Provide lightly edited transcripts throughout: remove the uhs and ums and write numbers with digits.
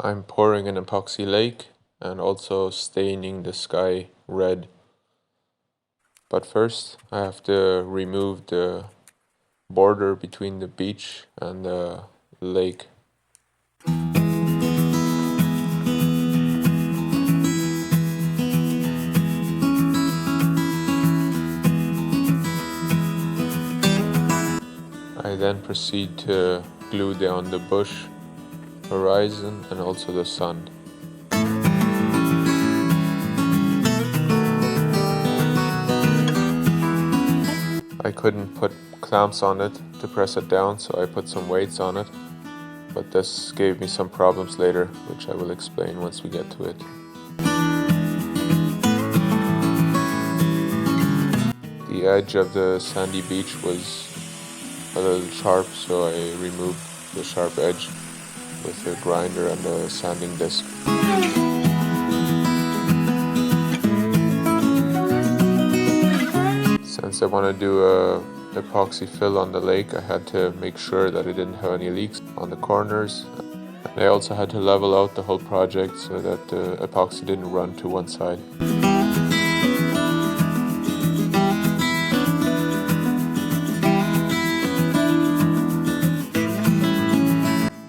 I'm pouring an epoxy lake and also staining the sky red. But first I have to remove the border between the beach and the lake. I then proceed to glue down the bush, horizon, and also the sun. I couldn't put clamps on it to press it down, so I put some weights on it, but this gave me some problems later, which I will explain once we get to it. The edge of the sandy beach was a little sharp, so I removed the sharp edge with a grinder and a sanding disc. Since I want to do a epoxy fill on the lake, I had to make sure that it didn't have any leaks on the corners. And I also had to level out the whole project so that the epoxy didn't run to one side.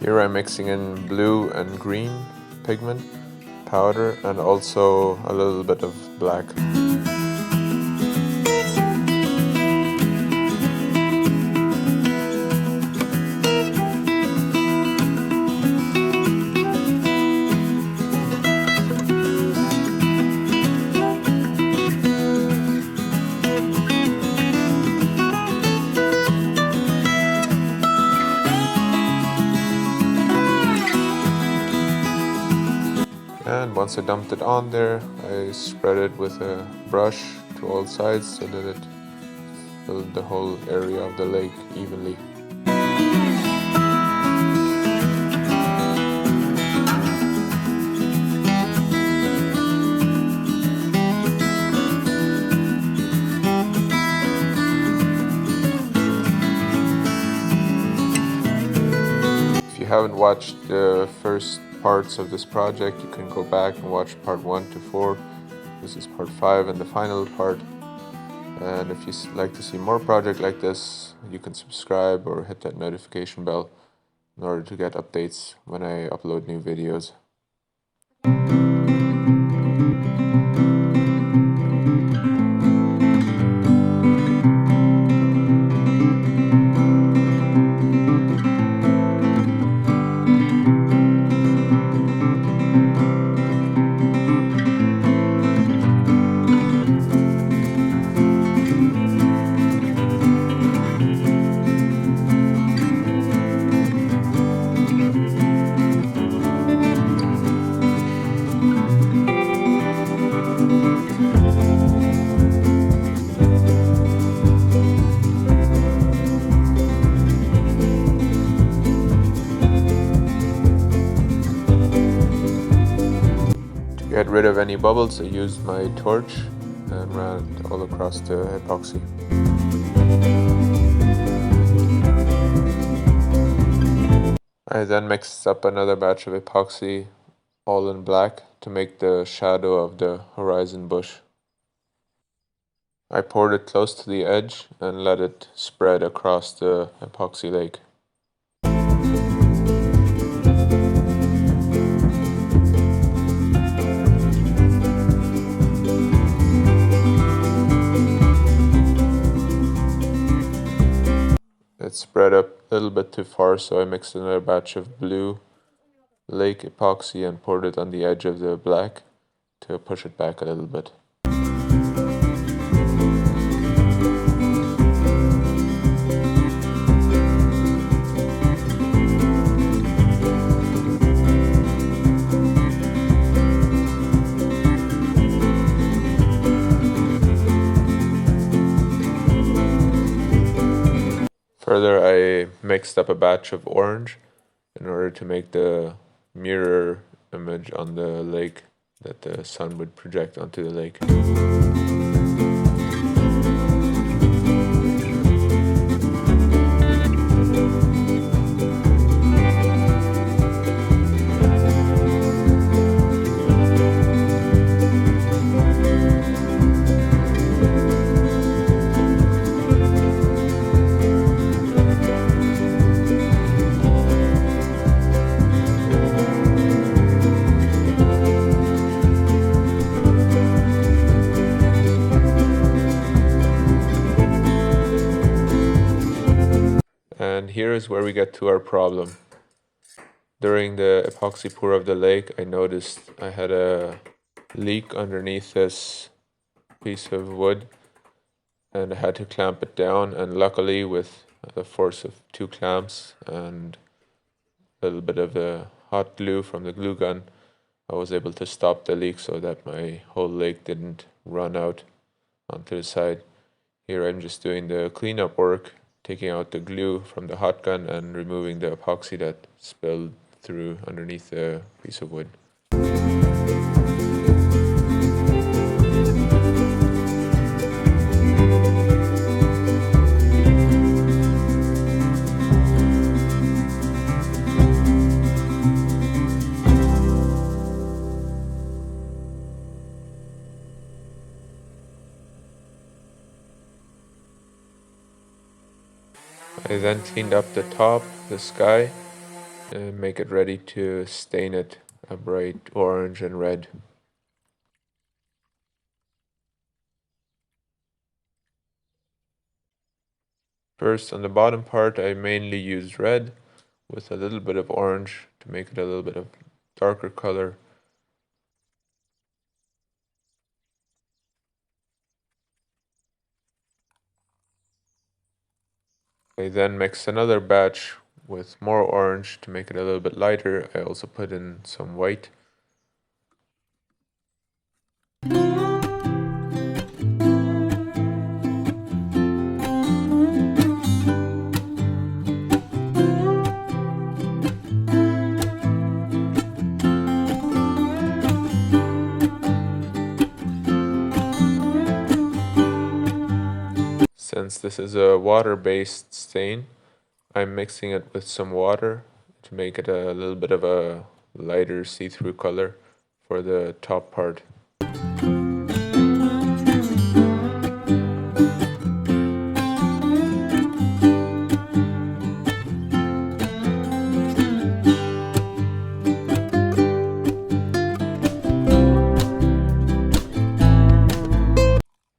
Here I'm mixing in blue and green pigment, powder, and also a little bit of black. And once I dumped it on there, I spread it with a brush to all sides so that it filled the whole area of the lake evenly. If you haven't watched the first parts of this project, you can go back and watch part 1 to 4. This is part 5 and the final part. And if you like to see more projects like this, you can subscribe or hit that notification bell in order to get updates when I upload new videos. To get rid of any bubbles, I used my torch and ran it all across the epoxy. I then mixed up another batch of epoxy, all in black, to make the shadow of the horizon bush. I poured it close to the edge and let it spread across the epoxy lake. It spread up a little bit too far, so I mixed another batch of blue lake epoxy and poured it on the edge of the black to push it back a little bit. Further, I mixed up a batch of orange in order to make the mirror image on the lake that the sun would project onto the lake. here is where we get to our problem. During the epoxy pour of the lake, I noticed I had a leak underneath this piece of wood, and I had to clamp it down, and luckily with the force of 2 clamps and a little bit of the hot glue from the glue gun, I was able to stop the leak so that my whole lake didn't run out onto the side. Here I'm just doing the cleanup work, taking out the glue from the hot gun and removing the epoxy that spilled through underneath the piece of wood. I then cleaned up the top, the sky, and make it ready to stain it a bright orange and red. First, on the bottom part, I mainly used red with a little bit of orange to make it a little bit of darker color. I then mixed another batch with more orange to make it a little bit lighter. I also put in some white. Since this is a water-based stain, I'm mixing it with some water to make it a little bit of a lighter see-through color for the top part.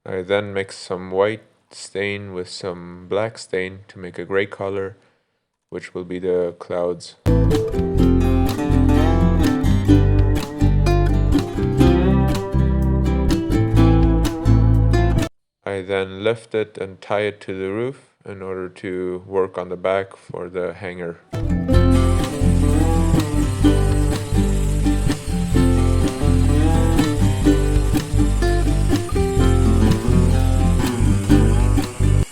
I then mix some white stain with some black stain to make a gray color, which will be the clouds. I then lift it and tie it to the roof in order to work on the back for the hanger.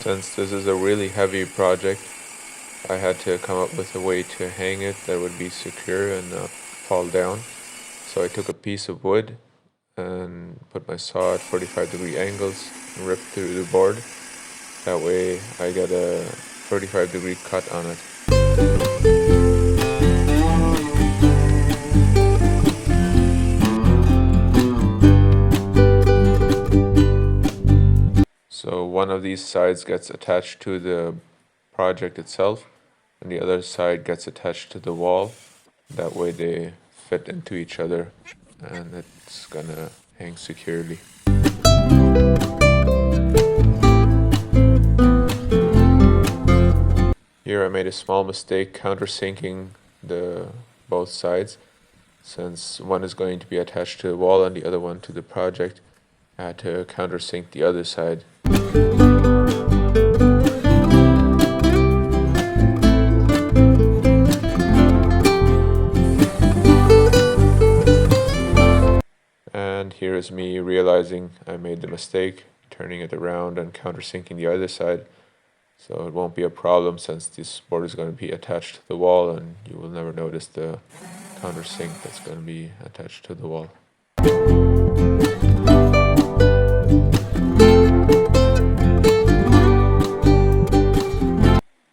Since this is a really heavy project, I had to come up with a way to hang it that would be secure and not fall down. So I took a piece of wood and put my saw at 45-degree angles and ripped through the board. That way I get a 45-degree cut on it. So one of these sides gets attached to the project itself, and the other side gets attached to the wall. That way they fit into each other, and it's gonna hang securely. Here I made a small mistake countersinking both sides. Since one is going to be attached to the wall and the other one to the project, I had to countersink the other side. And here is me realizing I made the mistake, turning it around and countersinking the other side. So it won't be a problem since this board is going to be attached to the wall, and you will never notice the countersink that's going to be attached to the wall.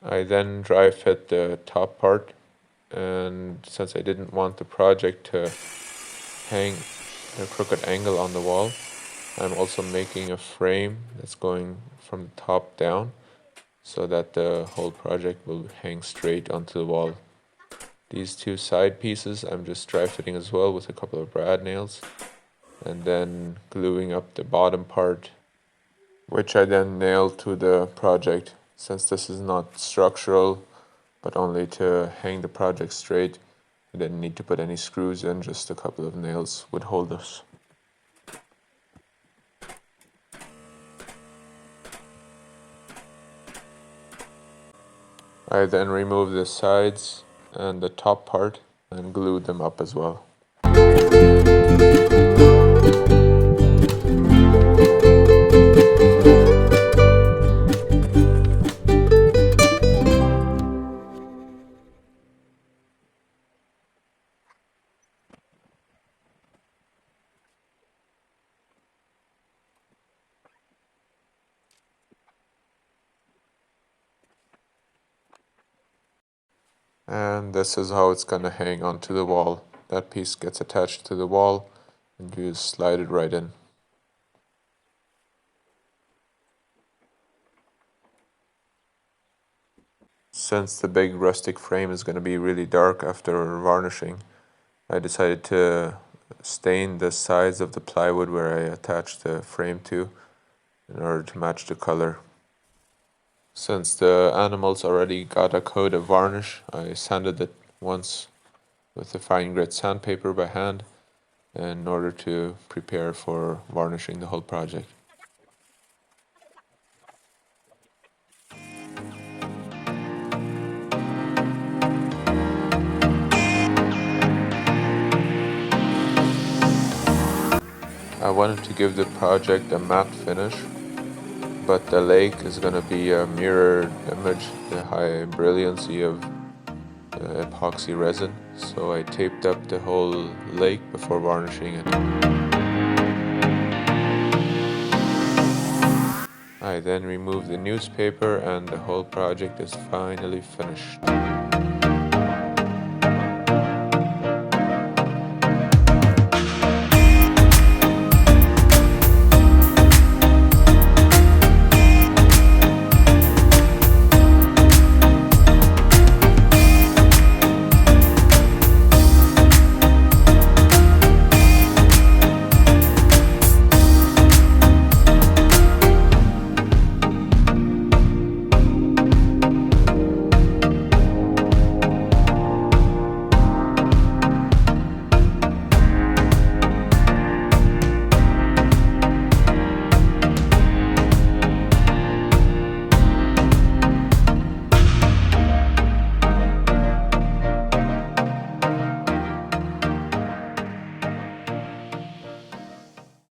I then dry fit the top part, and since I didn't want the project to hang at a crooked angle on the wall, I'm also making a frame that's going from the top down so that the whole project will hang straight onto the wall. These two side pieces I'm just dry fitting as well with a couple of brad nails, and then gluing up the bottom part, which I then nail to the project. Since this is not structural, but only to hang the project straight. I didn't need to put any screws in, just a couple of nails would hold us. I then removed the sides and the top part and glued them up as well. And this is how it's gonna hang onto the wall. That piece gets attached to the wall and you just slide it right in. Since the big rustic frame is gonna be really dark after varnishing, I decided to stain the sides of the plywood where I attached the frame to in order to match the color. Since the animals already got a coat of varnish, I sanded it once with a fine grit sandpaper by hand in order to prepare for varnishing the whole project. I wanted to give the project a matte finish, but the lake is going to be a mirrored image, the high brilliancy of epoxy resin, so I taped up the whole lake before varnishing it. I then removed the newspaper and the whole project is finally finished.